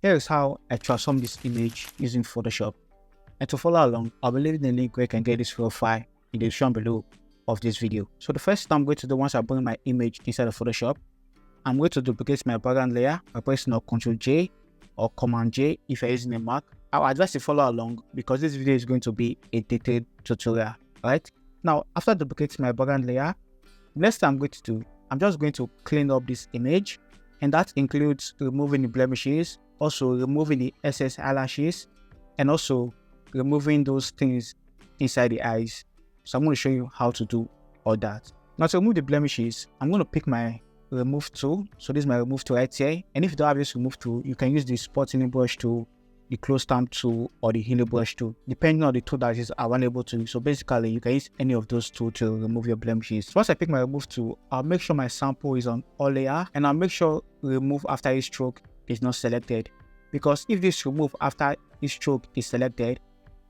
Here is how I transform this image using Photoshop. And to follow along, I'll be leaving the link where you can get this raw file in the description below of this video. So the first thing I'm going to do once I bring my image inside of Photoshop, I'm going to duplicate my background layer by pressing Ctrl J or Command J if you're using a Mac. I'll advise you follow along because this video is going to be a detailed tutorial. Alright, now after duplicating my background layer, next thing I'm going to do, I'm just going to clean up this image, and that includes removing the blemishes, also removing the excess eyelashes, and also removing those things inside the eyes. So I'm going to show you how to do all that. Now to remove the blemishes, I'm going to pick my remove tool. So this is my remove tool right here, and if you don't have this remove tool, you can use the spot healing brush tool, the close stamp tool, or the healing brush tool, depending on the tool that is available to you. So basically you can use any of those tools to remove your blemishes. So once I pick my remove tool, I'll make sure my sample is on all layer, and I'll make sure remove after each stroke is not selected, because if this remove after each stroke is selected,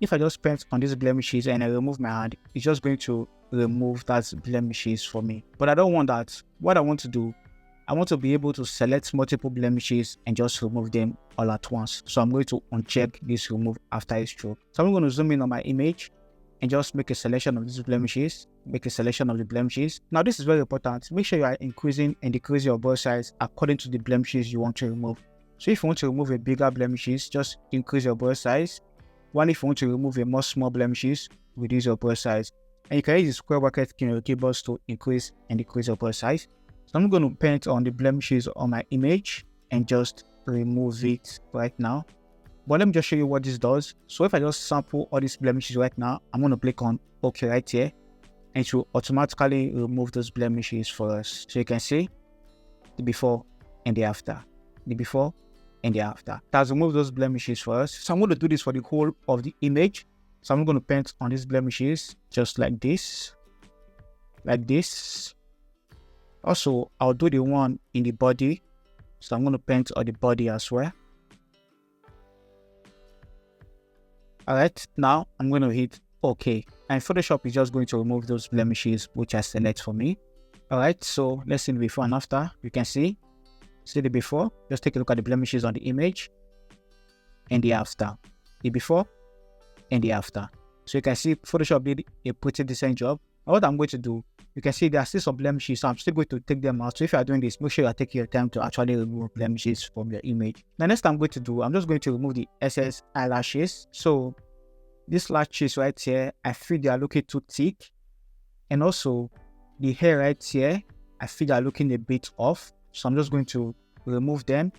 if I just paint on these blemishes and I remove my hand, it's just going to remove that blemishes for me. But I don't want that. What I want to do, I want to be able to select multiple blemishes and just remove them all at once. So I'm going to uncheck this remove after a stroke. So I'm going to zoom in on my image and just make a selection of these blemishes, make a selection of the blemishes. Now this is very important. Make sure you are increasing and decreasing your brush size according to the blemishes you want to remove. So if you want to remove a bigger blemishes, just increase your brush size. While if you want to remove a more small blemishes, reduce your brush size. And you can use the square bracket key on your keyboard to increase and decrease your brush size. So I'm going to paint on the blemishes on my image and just remove it right now. But let me just show you what this does. So if I just sample all these blemishes right now, I'm going to click on OK right here, and it will automatically remove those blemishes for us. So you can see the before and the after, the before and the after. It has removed those blemishes for us. So I'm going to do this for the whole of the image. So I'm going to paint on these blemishes just like this, like this. Also, I'll do the one in the body. So I'm going to paint on the body as well. Alright, now I'm going to hit OK. And Photoshop is just going to remove those blemishes which I select for me. Alright, so let's see the before and after. You can see the before. Just take a look at the blemishes on the image and the after. The before and the after. So you can see Photoshop did a pretty decent job. And what I'm going to do, you can see there are still some blemishes, so I'm still going to take them out. So if you are doing this, make sure you are taking your time to actually remove blemishes from your image. The next thing I'm going to do, I'm just going to remove the excess eyelashes. So these lashes right here, I feel they are looking too thick, and also the hair right here, I feel they are looking a bit off. So I'm just going to remove them,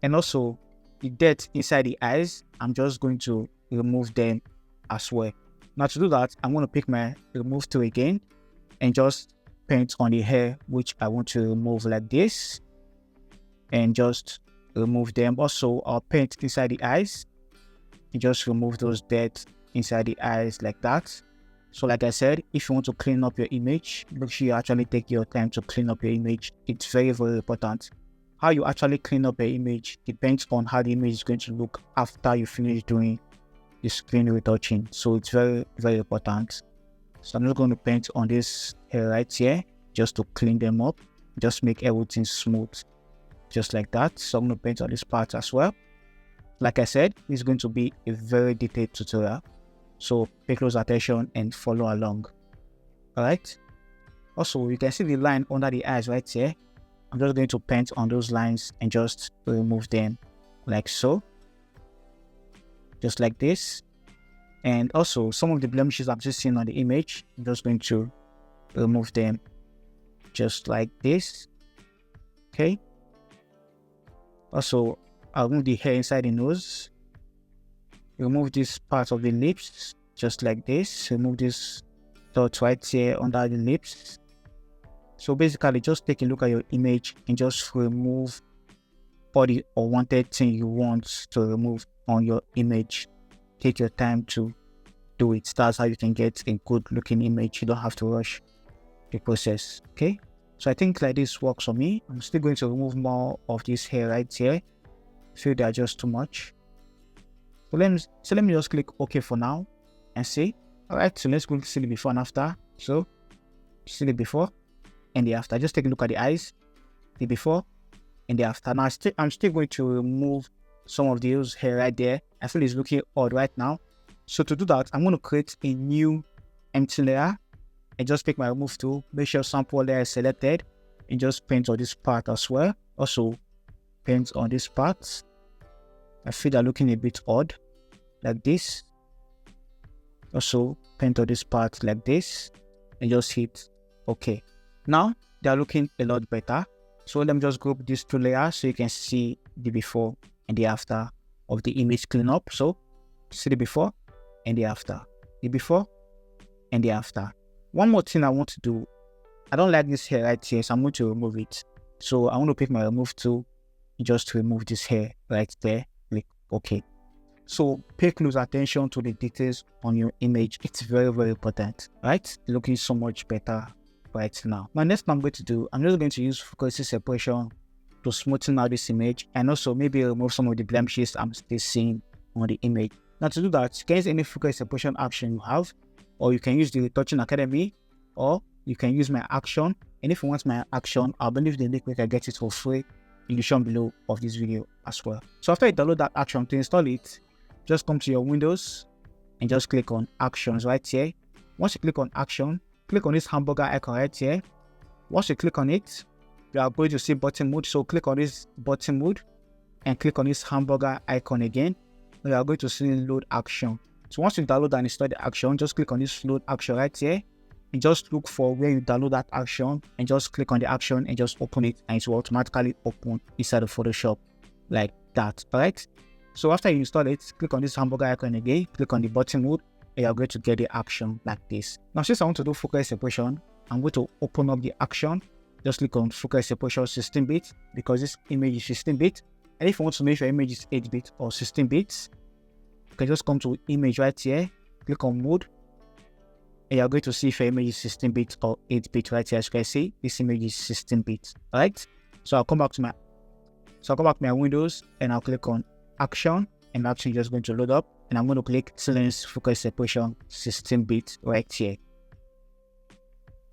and also the dirt inside the eyes, I'm just going to remove them as well. Now to do that, I'm going to pick my remove tool again and just paint on the hair which I want to remove like this, and just remove them. Also, I'll paint inside the eyes and just remove those dirt inside the eyes like that. So like I said, if you want to clean up your image, make sure you actually take your time to clean up your image. It's very, very important. How you actually clean up your image depends on how the image is going to look after you finish doing the screen retouching. So it's very, very important. So I'm just going to paint on this hair right here just to clean them up, just make everything smooth, just like that. So I'm going to paint on this part as well. Like I said, it's going to be a very detailed tutorial, so pay close attention and follow along. Alright, also you can see the line under the eyes right here. I'm just going to paint on those lines and just remove them like so, just like this. And also some of the blemishes I've just seen on the image, I'm just going to remove them just like this. Okay, also I'll remove the hair inside the nose, remove this part of the lips just like this, remove this dot right here under the lips. So basically just take a look at your image and just remove all the unwanted thing you want to remove on your image. Take your time to do it. That's how you can get a good looking image. You don't have to rush the process. Okay, so I think like this works for me. I'm still going to remove more of this hair right here. I feel they are just too much. So let me just click OK for now and see. Alright, so let's go see the before and after. So see the before and the after. Just take a look at the eyes, the before and the after. Now I'm still going to remove some of those hair right there. I feel it's looking odd right now. So to do that, I'm going to create a new empty layer and just pick my remove tool, make sure sample layer is selected, and just paint on this part as well. Also paint on this part. I feel they're looking a bit odd like this. Also paint on this part like this and just hit OK. Now they're looking a lot better. So let me just group these two layers so you can see the before and the after of the image cleanup. So see the before and the after, the before and the after. One more thing I want to do, I don't like this hair right here, so I'm going to remove it. So I want to pick my remove tool just to remove this hair right there. Click OK. So pay close attention to the details on your image. It's very, very important, right? Looking so much better right now. Now, next thing I'm going to do, I'm just going to use frequency separation to smoothen out this image and also maybe remove some of the blemishes I'm still seeing on the image. Now, to do that, you can use any frequency separation action you have, or you can use the Retouching Academy, or you can use my action. And if you want my action, I'll leave the link where you can get it for free in the description below of this video as well. So after you download that action, to install it, just come to your Windows and just click on Actions right here. Once you click on Action, click on this hamburger icon right here. Once you click on it, you are going to see button mode. So click on this button mode and click on this hamburger icon again. You are going to see load action. So once you download and install the action, just click on this load action right here and just look for where you download that action and just click on the action and just open it, and it will automatically open inside of Photoshop like that. All right. So after you install it, click on this hamburger icon again, click on the button mode, and you're going to get the action like this. Now, since I want to do focus separation, I'm going to open up the action. Just click on focus separation 16-bit because this image is 16-bit. And if you want to make your image is 8-bit or 16-bit, you can just come to image right here, click on mode, and you're going to see if your image is 16-bit or 8-bit right here. As you can see, this image is 16-bit. All right. So I'll come back to my Windows and I'll click on action, and action is just going to load up, and I'm going to click Teelens focus separation 16-bit right here.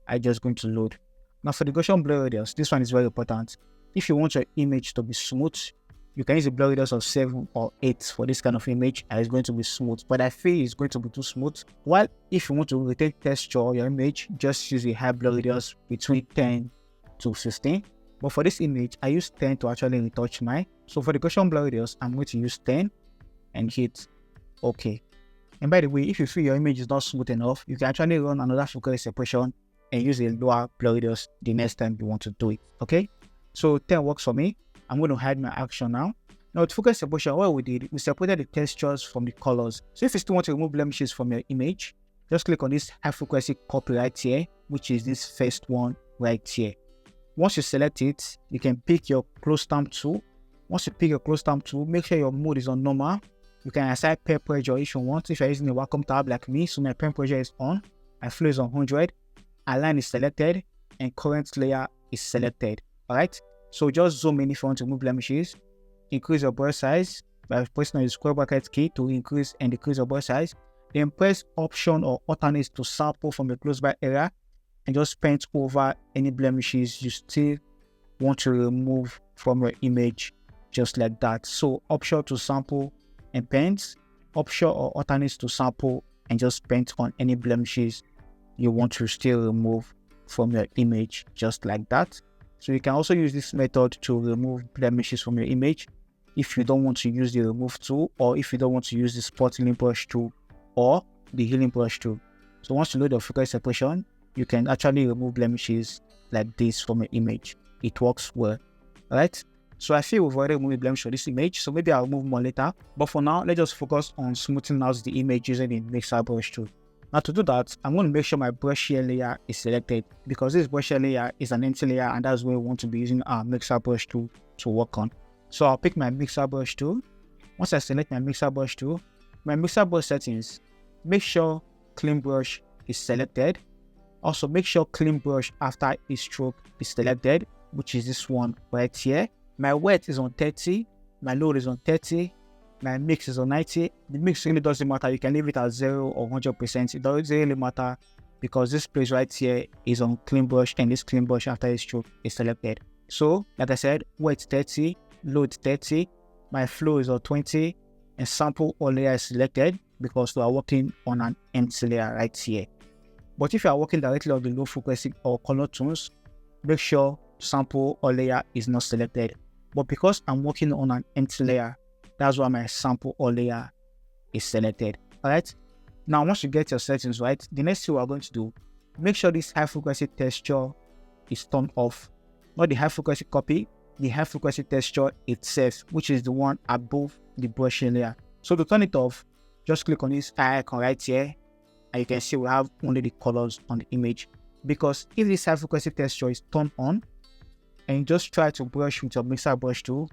I'm just going to load. Now for the Gaussian blur radius, this one is very important. If you want your image to be smooth, you can use a blur radius of 7 or 8 for this kind of image, and it's going to be smooth. But I feel it's going to be too smooth. While if you want to retain texture your image, just use a high blur radius between 10 to 15. But for this image, I use 10 to actually retouch mine. So for the Gaussian blur radius, I'm going to use 10 and hit OK. And by the way, if you feel your image is not smooth enough, you can actually run another focus separation and use a lower blur radius the next time you want to do it. Okay. So 10 works for me. I'm going to hide my action now. Now with focus separation, what we did, we separated the textures from the colors. So if you still want to remove blemishes from your image, just click on this high frequency copy right here, which is this first one right here. Once you select it, you can pick your close stamp tool. Once you pick your close stamp tool, make sure your mode is on normal. You can assign pen pressure if you want. If you're using a Wacom tab like me, so my pen pressure is on, my flow is on 100, align is selected, and current layer is selected. All right. So just zoom in if you want to remove blemishes. Increase your brush size by pressing on the square bracket key to increase and decrease your brush size. Then press Option or Alternate to sample from the close by area, and just paint over any blemishes you still want to remove from your image, just like that. So Option to sample and paint, Option or Alternate to sample and just paint on any blemishes you want to still remove from your image, just like that. So you can also use this method to remove blemishes from your image if you don't want to use the remove tool, or if you don't want to use the spot healing brush tool or the healing brush tool. So once you load the focus separation, you can actually remove blemishes like this from your image. It works well. Alright. So I feel we've already removed blemishes for this image, so maybe I'll remove more later. But for now, let's just focus on smoothing out the image using the mixer brush tool. Now to do that, I'm going to make sure my brush shear layer is selected, because this brush shear layer is an empty layer, and that's where we want to be using our mixer brush tool to work on. So I'll pick my mixer brush tool. Once I select my mixer brush tool, my mixer brush settings, make sure clean brush is selected. Also make sure clean brush after each stroke is selected, which is this one right here. My wet is on 30, my load is on 30, my mix is on 90. The mix really doesn't matter. You can leave it at 0 or 100%. It doesn't really matter, because this place right here is on clean brush, and this clean brush after each stroke is selected. So like I said, wet 30, load 30, my flow is on 20 and sample all layer is selected because we are working on an empty layer right here. But if you are working directly on the low frequency or color tones, make sure sample all layer is not selected. But because I'm working on an empty layer, that's why my sample all layer is selected. Alright. Now once you get your settings right, the next thing we are going to do, make sure this high frequency texture is turned off. Not the high frequency copy, the high frequency texture itself, which is the one above the brushing layer. So to turn it off, just click on this icon right here, and you can see we have only the colors on the image. Because if this high frequency texture is turned on and you just try to brush with your mixer brush tool,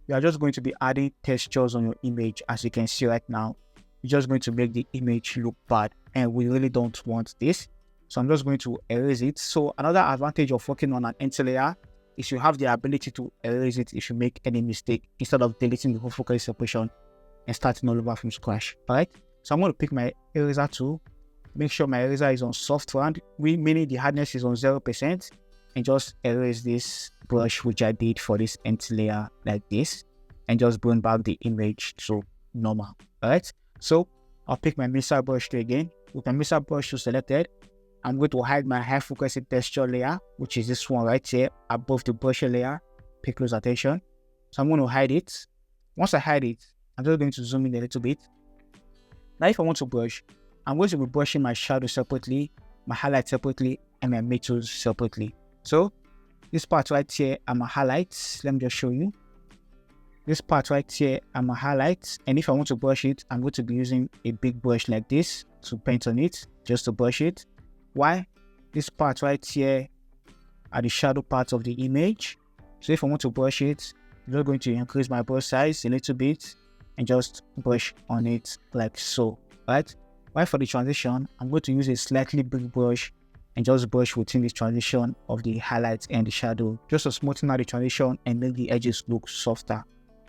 you are just going to be adding textures on your image. As you can see right now, you're just going to make the image look bad, and we really don't want this. So I'm just going to erase it. So another advantage of working on an empty layer is you have the ability to erase it if you make any mistake, instead of deleting the whole frequency separation and starting all over from scratch. Alright, so I'm going to pick my eraser tool, make sure my eraser is on soft round, meaning the hardness is on 0%, and just erase this brush which I did for this empty layer like this, and just bring back the image to normal. Alright, so I'll pick my mixer brush tool again. With my mixer brush tool selected, I'm going to hide my high frequency texture layer, which is this one right here above the brush layer. Pay close attention. So I'm going to hide it. Once I hide it, I'm just going to zoom in a little bit. Now if I want to brush, I'm going to be brushing my shadow separately, my highlight separately, and my metals separately. So this part right here are my highlights. Let me just show you. This part right here are my highlights, and if I want to brush it, I'm going to be using a big brush like this to paint on it, just to brush it. Why? This part right here are the shadow parts of the image. So if I want to brush it, I'm just going to increase my brush size a little bit and just brush on it like so. Right? While for the transition, I'm going to use a slightly big brush and just brush within the transition of the highlights and the shadow, just to smoothen out the transition and make the edges look softer.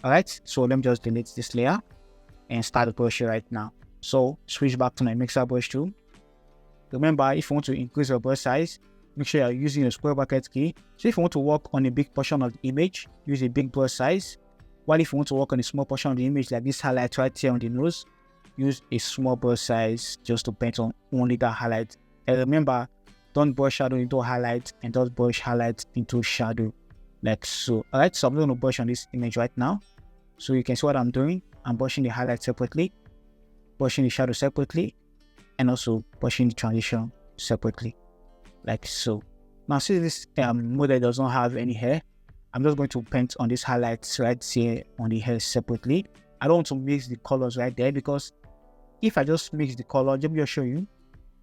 Alright, so let me just delete this layer and start the brush right now. So switch back to my mixer brush tool. Remember, if you want to increase your brush size, make sure you're using a square bracket key. So if you want to work on a big portion of the image, use a big brush size. While if you want to work on a small portion of the image, like this highlight right here on the nose, use a small brush size just to paint on only that highlight. And remember, don't brush shadow into highlight, and don't brush highlight into shadow like so. Alright, so I'm going to brush on this image right now. So you can see what I'm doing. I'm brushing the highlight separately, brushing the shadow separately, and also brushing the transition separately like so. Now since this model does not have any hair, I'm just going to paint on this highlights right here on the hair separately. I don't want to mix the colors right there, because if I just mix the color, let me just show you.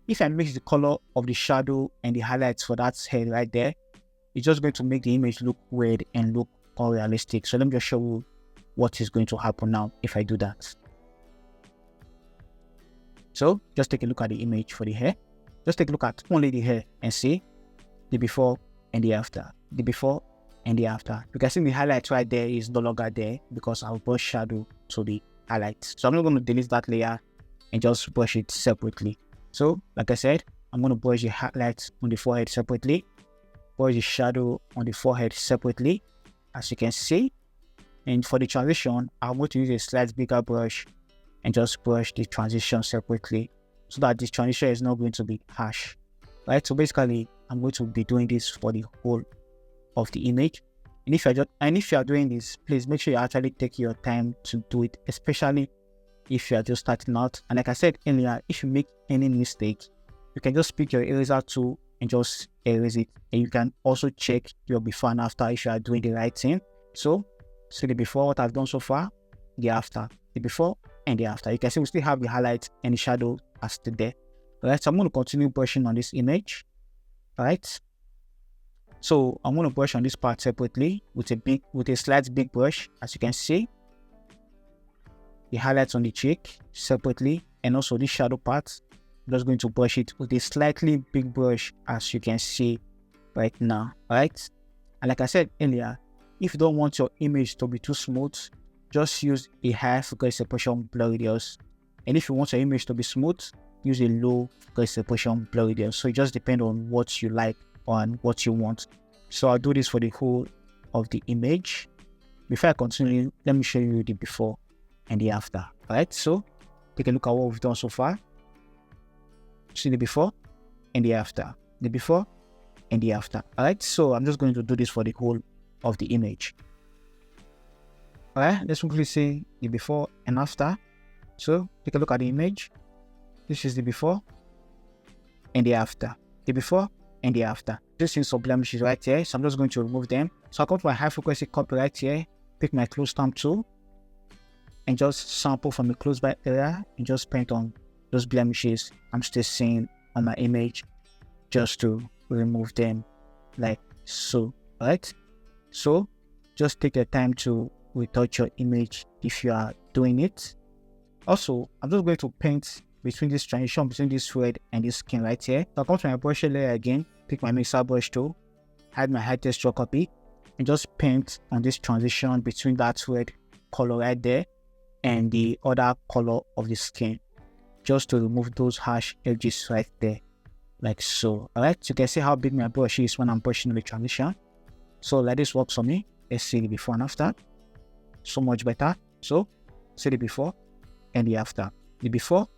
If I mix the color of the shadow and the highlights for that head right there, it's just going to make the image look weird and look unrealistic. So let me just show you what is going to happen now if I do that. So just take a look at the image for the hair. Just take a look at only the hair and see the before and the after. The before and the after. You can see the highlight right there is no longer there because I'll brush shadow to the highlights. So I'm not going to delete that layer and just brush it separately. So like I said, I'm going to brush the highlights on the forehead separately, brush the shadow on the forehead separately, as you can see. And for the transition, I'm going to use a slightly bigger brush and just brush the transition separately, so that this transition is not going to be harsh. Right? So basically, I'm going to be doing this for the whole of the image. And if you are doing this, please make sure you actually take your time to do it, especially if you are just starting out. And like I said earlier, if you make any mistake, you can just pick your eraser tool and just erase it. And you can also check your before and after if you are doing the right thing. So see the before, what I've done so far, the after, the before and the after. You can see we still have the highlight and the shadow as still there. Alright, so I'm going to continue brushing on this image. Alright, so I'm going to brush on this part separately with a slight big brush, as you can see. The highlights on the cheek separately, and also this shadow part. I'm just going to brush it with a slightly big brush, as you can see right now. Alright, and like I said earlier, if you don't want your image to be too smooth, just use a high frequency separation blur radius. And if you want your image to be smooth, use a low frequency separation blur radius. So it just depends on what you like and what you want. So I'll do this for the whole of the image. before I continue, let me show you the before and the after. Alright, so take a look at what we've done so far. See the before and the after. The before and the after. Alright, so I'm just going to do this for the whole of the image. Alright, let's quickly see the before and after. So take a look at the image. This is the before and the after. The before and the after. Just seeing some blemishes right here, so I'm just going to remove them. So I'll come to my high frequency copy right here, pick my close stamp tool, and just sample from the close by area and just paint on those blemishes I'm still seeing on my image, just to remove them like so. Alright, so just take your time to retouch your image if you are doing it. Also, I'm just going to paint between this transition between this thread and this skin right here. So I'll come to my brush layer again, pick my mixer brush tool, hide my high texture copy, and just paint on this transition between that thread color right there and the other color of the skin, just to remove those harsh edges right there, like so. Alright, so you can see how big my brush is when I'm brushing the transition. So like this works for me. Let's see the before and after. So much better. So see the before and the after. The before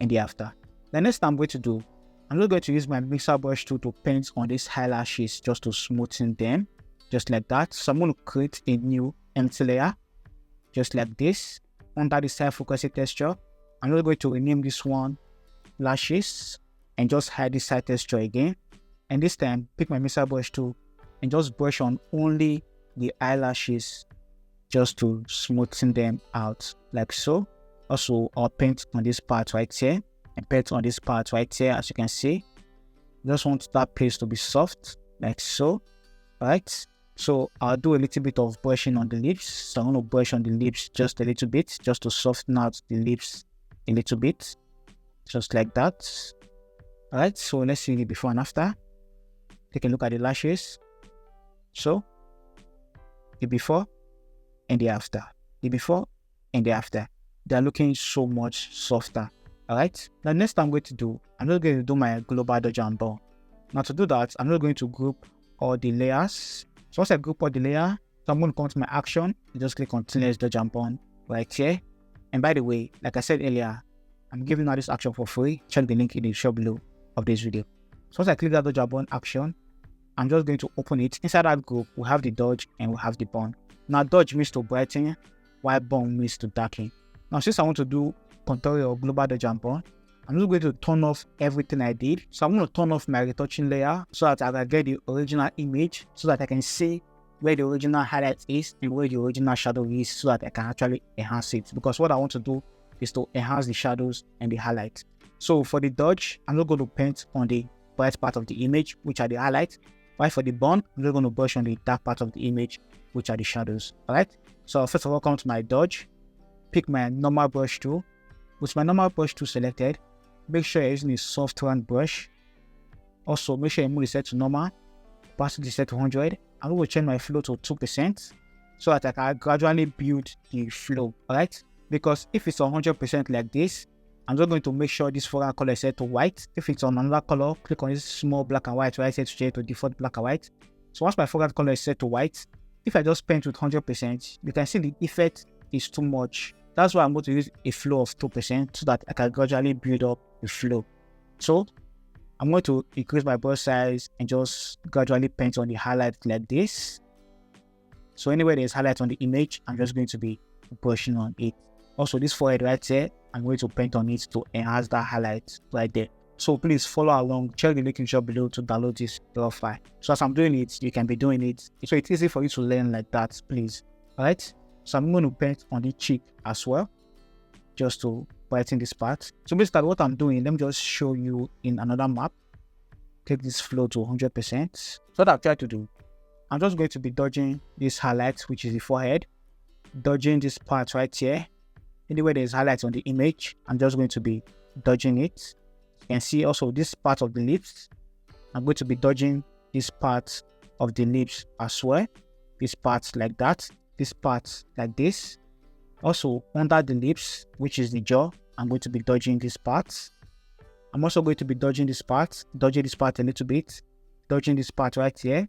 and the after. The next thing I'm going to do, I'm just going to use my mixer brush tool to paint on these eyelashes just to smoothen them, just like that. So I'm going to create a new empty layer, just like this, under the high frequency texture. I'm just going to rename this one lashes and just hide this side texture again. And this time, pick my mixer brush tool and just brush on only the eyelashes just to smoothen them out, like so. Also, I'll paint on this part right here and paint on this part right here. As you can see, just want that place to be soft, like so. Alright, so I'll do a little bit of brushing on the lips. So I'm going to brush on the lips just a little bit, just to soften out the lips a little bit, just like that. Alright, so let's see the before and after. Take a look at the lashes. So the before and the after. The before and the after. They're looking so much softer. Alright, now next I'm going to do, I'm just going to do my global dodge and burn. Now to do that, I'm just going to group all the layers. So once I group all the layer, so I'm going to come to my action and just click on Teelens dodge and burn right here. And by the way, like I said earlier, I'm giving out this action for free. Check the link in the show below of this video. So once I click that dodge and burn action, I'm just going to open it. Inside that group, we have the dodge and we have the burn. Now dodge means to brighten, while burn means to darken. Now since I want to do contour or global dodge and burn, I'm just going to turn off everything I did. So I'm going to turn off my retouching layer so that I can get the original image, so that I can see where the original highlight is and where the original shadow is, so that I can actually enhance it. Because what I want to do is to enhance the shadows and the highlights. So for the dodge, I'm not going to paint on the bright part of the image, which are the highlights. While for the burn, I'm just going to brush on the dark part of the image, which are the shadows. Alright, so first of all, come to my dodge, pick my normal brush tool. With my normal brush tool selected, make sure you're using a soft round brush. Also, make sure your mood is set to normal, opacity is set to 100. I'm going to change my flow to 2% so that I can gradually build the flow. Alright, because if it's 100% like this, I'm just going to make sure this foreground color is set to white. If it's on another color, click on this small black and white right here to change to default black and white. So once my foreground color is set to white, if I just paint with 100%, you can see the effect is too much. That's why I'm going to use a flow of 2% so that I can gradually build up the flow. So I'm going to increase my brush size and just gradually paint on the highlight like this. So anywhere there's highlight on the image, I'm just going to be brushing on it. Also, this forehead right here, I'm going to paint on it to enhance that highlight right there. So please follow along, check the link in the shop below to download this Liquify. So as I'm doing it, you can be doing it. So it's easy for you to learn like that, please. Alright, so I'm going to paint on the cheek as well, just to brighten this part. So basically what I'm doing, let me just show you in another map. Take this flow to 100%. So what I've tried to do, I'm just going to be dodging this highlight, which is the forehead, dodging this part right here. Anywhere there's highlights on the image, I'm just going to be dodging it. You can see also this part of the lips. I'm going to be dodging this part of the lips as well. This part like that. This part like this. Also under the lips, which is the jaw, I'm going to be dodging this part. I'm also going to be dodging this part a little bit. Dodging this part right here.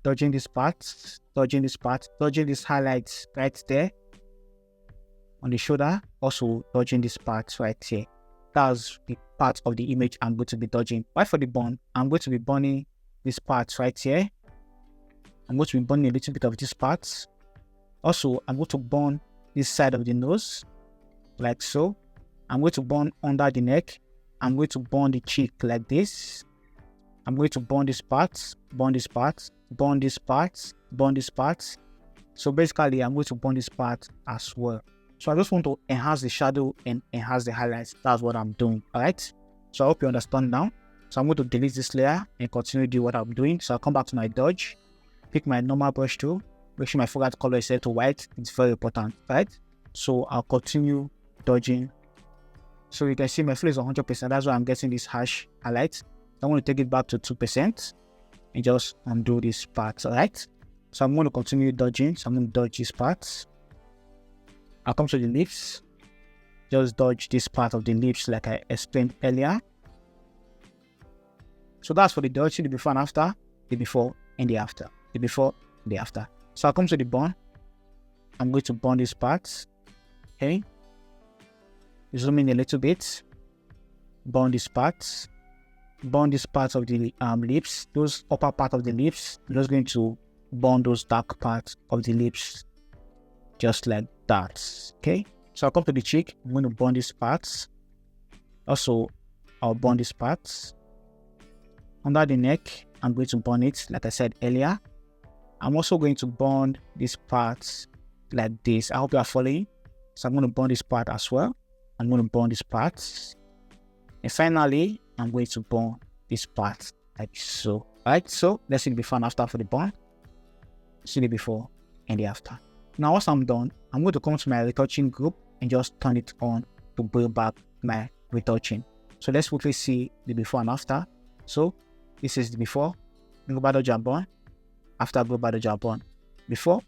Dodging this part. dodging this part, dodging these highlights right there on the shoulder, also dodging this part right here. That's the part of the image I'm going to be dodging. But for the burn, I'm going to be burning this part right here. I'm going to be burning a little bit of this part. Also, I'm going to burn this side of the nose, like so. I'm going to burn under the neck. I'm going to burn the cheek like this. I'm going to burn this part, burn this part, burn this part, burn this part. So basically, I'm going to burn this part as well. So I just want to enhance the shadow and enhance the highlights. That's what I'm doing. All right. So I hope you understand now. So I'm going to delete this layer and continue to do what I'm doing. So I'll come back to my dodge, pick my normal brush tool, make sure my foreground color is set to white. It's very important, right? So I'll continue dodging. So you can see my fill is 100%. That's why I'm getting this harsh highlight. I want to take it back to 2% and just undo this part. All right. So I'm going to continue dodging. So I'm going to dodge this part. I'll come to the lips, just dodge this part of the lips like I explained earlier. So that's for the dodge, the before and after, the before and the after, the before and the after. So I'll come to the burn. I'm going to burn this part, okay? Zoom in a little bit, burn this part of the lips, those upper part of the lips. I'm just going to burn those dark parts of the lips, just like that, okay? So I'll come to the cheek. I'm going to burn these parts. Also, I'll burn these parts. Under the neck, I'm going to burn it, like I said earlier. I'm also going to burn these parts like this. I hope you are following. So I'm going to burn this part as well. I'm going to burn these parts. And finally, I'm going to burn this part like so. All right, so let's see the before and after for the burn. See the before and the after. Now, once I'm done, I'm going to come to my retouching group and just turn it on to bring back my retouching. So let's quickly see the before and after. So this is the before, global dodge and burn, after global dodge and burn, before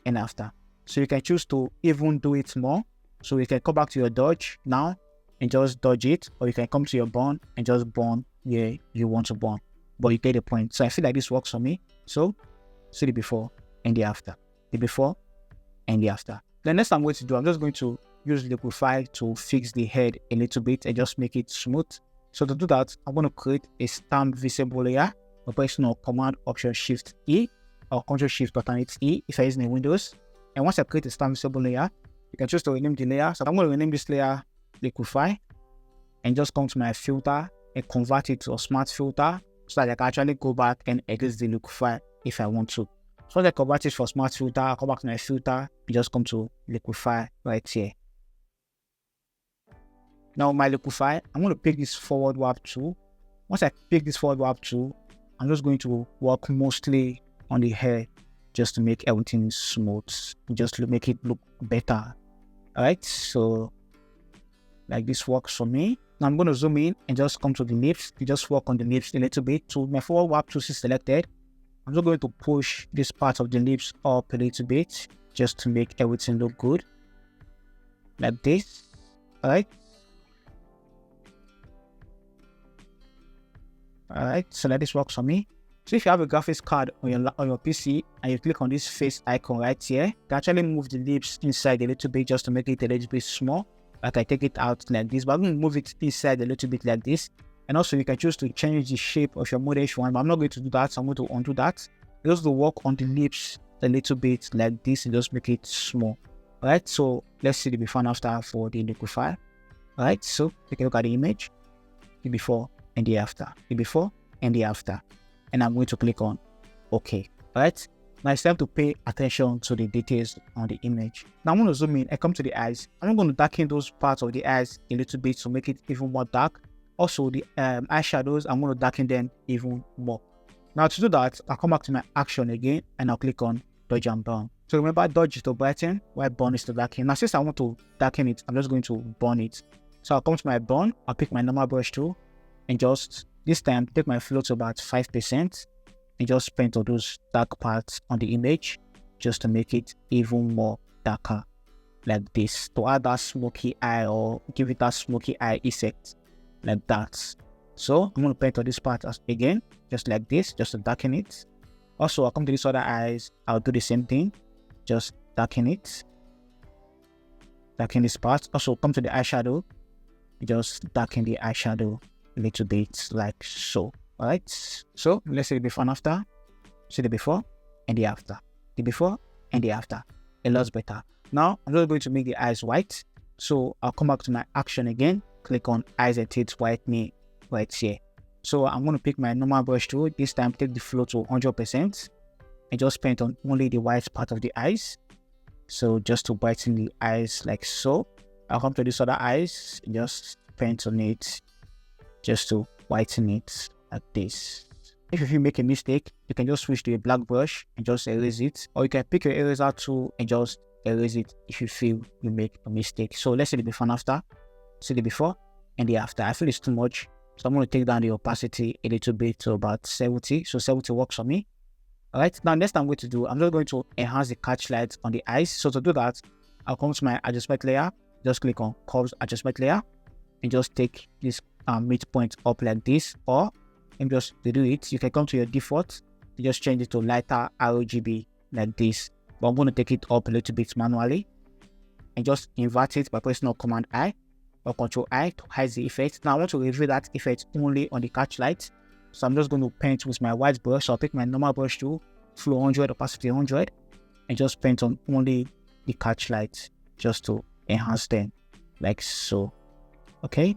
and after. So you can choose to even do it more. So you can come back to your dodge now and just dodge it, or you can come to your burn and just burn where you want to burn. But you get the point. So I feel like this works for me. So see the before and the after, the before and the after. The next I'm going to do, I'm just going to use Liquify to fix the head a little bit and just make it smooth. So to do that, I'm going to create a stamp visible layer by pressing on Command Option Shift E or Ctrl Shift Alternate E if you're using a Windows. And once I create a stamp visible layer, you can choose to rename the layer. So I'm going to rename this layer Liquify and just come to my filter and convert it to a smart filter so that I can actually go back and edit the Liquify if I want to. So once I convert it for smart filter, I'll come back to my filter and just come to Liquify right here. Now my Liquify, I'm going to pick this forward warp tool. Once I pick this forward warp tool, I'm just going to work mostly on the hair just to make everything smooth, just to make it look better. Alright, so like this works for me. Now I'm going to zoom in and just come to the lips. You just work on the lips a little bit. So my forward warp tool is selected. I'm just going to push this part of the lips up a little bit just to make everything look good. Like this. Alright. Alright, so that this works for me. So if you have a graphics card on your PC and you click on this face icon right here, you can actually move the lips inside a little bit just to make it a little bit small. Like I take it out like this, but I'm going to move it inside a little bit like this. And also you can choose to change the shape of your model if you want, but I'm not going to do that, so I'm going to undo that. Just to work on the lips a little bit like this and just make it small. Alright, so let's see the before and after for the Liquify. Alright, so take a look at the image, the before and the after, the before and the after. And I'm going to click on OK. Alright, now it's time to pay attention to the details on the image. Now I'm going to zoom in and come to the eyes. I'm going to darken those parts of the eyes a little bit to make it even more dark. Also, the eyeshadows, I'm going to darken them even more. Now to do that, I'll come back to my action again and I'll click on dodge and burn. So remember, dodge is to brighten, while burn is to darken. Now since I want to darken it, I'm just going to burn it. So I'll come to my burn, I'll pick my normal brush tool and just this time take my flow to about 5% and just paint all those dark parts on the image just to make it even more darker like this, to add that smoky eye or give it that smoky eye effect like that. So I'm going to paint on this part again just like this, just to darken it. Also, I'll come to this other eyes. I'll do the same thing. Just darken it. Darken this part. Also, come to the eyeshadow. Just darken the eyeshadow a little bit, like so. Alright. So let's see the before and after. See the before and the after. The before and the after. A lot better. Now I'm just going to make the eyes white. So I'll come back to my action again. Click on eyes and teeth whitening right here. So I'm going to pick my normal brush tool. This time take the flow to 100% and just paint on only the white part of the eyes. So just to brighten the eyes like so. I'll come to this other eyes, just paint on it, just to whiten it like this. If you make a mistake, you can just switch to a black brush and just erase it, or you can pick your eraser tool and just erase it if you feel you make a mistake. So let's see the before and after. See the before and the after. I feel it's too much, so I'm going to take down the opacity a little bit to about 70. So 70 works for me. All right. Now next I'm going to do, I'm just going to enhance the catch light on the eyes. So to do that, I'll come to my adjustment layer. Just click on curves adjustment layer and just take this midpoint up like this, or and just to do it, you can come to your default, you just change it to lighter RGB like this. But I'm going to take it up a little bit manually and just invert it by pressing on Command I or Control I to hide the effect. Now I want to reveal that effect only on the catch light, so I'm just going to paint with my white brush. So I'll pick my normal brush tool, flow 100, opacity 100, and just paint on only the catch light just to enhance them like so. Okay,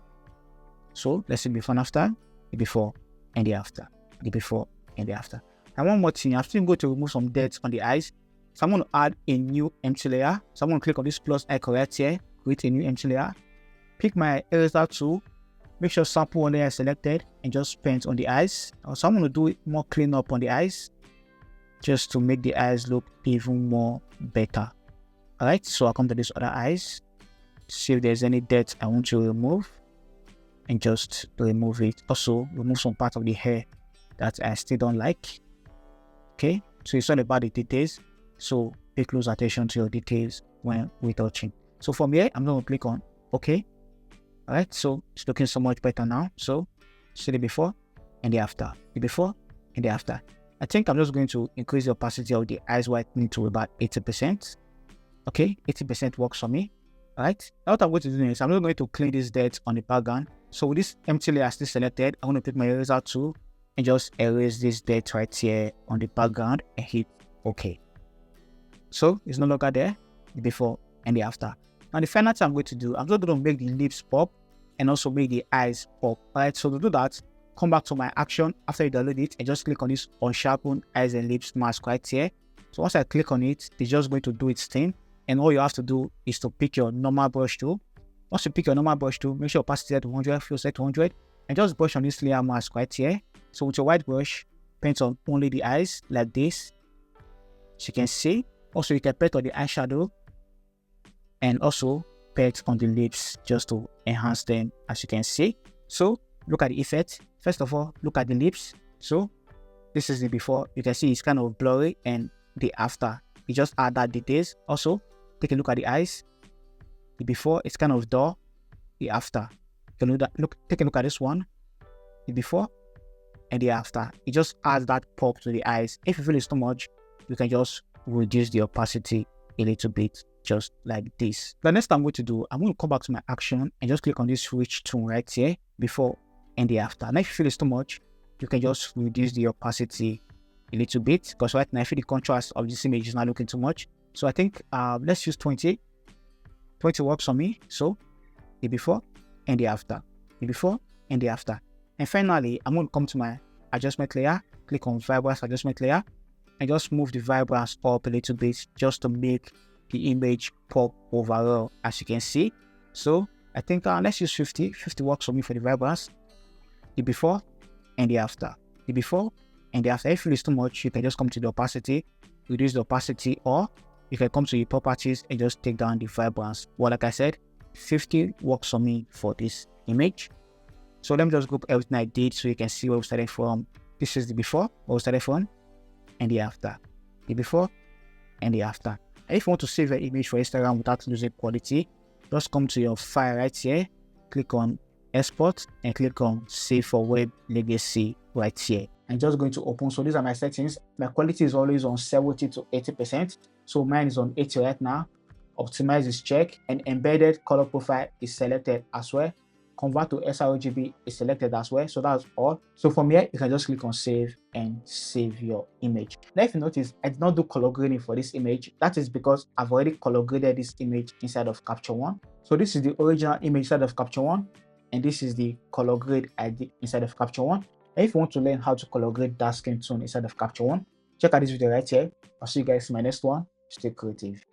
so let's see before and after. The before and the after. The before and the after. And one more thing, I'm still going to remove some dirt on the eyes, so I'm going to add a new empty layer. So I'm going to click on this plus icon right here, create a new empty layer, pick my eraser tool, make sure sample on layer is selected, and just paint on the eyes. So I'm going to do it more clean up on the eyes just to make the eyes look even more better. Alright, so I'll come to this other eyes, see if there's any dirt I want to remove, and just remove it. Also, remove some part of the hair that I still don't like. Okay, so it's all about the details. So pay close attention to your details when retouching. So from here, I'm going to click on OK. Alright, so it's looking so much better now. So see the before and the after. The before and the after. I think I'm just going to increase the opacity of the eyes whitening to about 80%. Okay, 80% works for me. Alright, now what I'm going to do is I'm just going to clean this dirt on the background. So with this empty layer still selected, I'm going to pick my eraser tool and just erase this dirt right here on the background and hit OK. So it's no longer there, the before and the after. Now the final thing I'm going to do, I'm just going to make the lips pop and also make the eyes pop. Alright, so to do that, come back to my action after you download it and just click on this unsharpen eyes and lips mask right here. So once I click on it, it's just going to do its thing. And all you have to do is to pick your normal brush tool. Once you pick your normal brush tool, make sure opacity set to 100, flow set to 100, and just brush on this layer mask right here. So with your white brush, paint on only the eyes like this, as you can see. Also, you can paint on the eyeshadow and also paint on the lips just to enhance them, as you can see. So look at the effect. First of all, look at the lips. So this is the before. You can see it's kind of blurry, and the after, you just add that details. Also, take a look at the eyes. The before, it's kind of dull. The after, you can take a look at this one. The before and the after, it just adds that pop to the eyes. If you feel it's too much, you can just reduce the opacity a little bit, just like this. The next thing I'm going to do, I'm going to come back to my action and just click on this switch tool right here, before and the after. Now if you feel it's too much, you can just reduce the opacity a little bit, because right now I feel the contrast of this image is not looking too much. So I think let's use 20. 20 works for me. So the before and the after, the before and the after. And finally, I'm going to come to my adjustment layer, click on vibrance adjustment layer, and just move the vibrance up a little bit just to make the image pop overall, as you can see. So I think let's use 50. 50 works for me for the vibrance. The before and the after, the before and the after. If it is too much, you can just come to the opacity, reduce the opacity, or you can come to your properties and just take down the vibrance. Well, like I said, 50 works for me for this image. So let me just group everything I did so you can see where we started from. This is the before, where we started from, and the after. The before and the after. And if you want to save your image for Instagram without losing quality, just come to your file right here, click on export and click on save for web legacy right here. I'm just going to open. So these are my settings. My quality is always on 70 to 80%. So mine is on 80 right now. Optimize is checked, and embedded color profile is selected as well. Convert to sRGB is selected as well. So that's all. So from here, you can just click on save and save your image. Now, if you notice, I did not do color grading for this image. That is because I've already color graded this image inside of Capture One. So this is the original image inside of Capture One, and this is the color grade I did inside of Capture One. And if you want to learn how to color grade dark skin tone inside of Capture One, check out this video right here. I'll see you guys in my next one. Stay creative.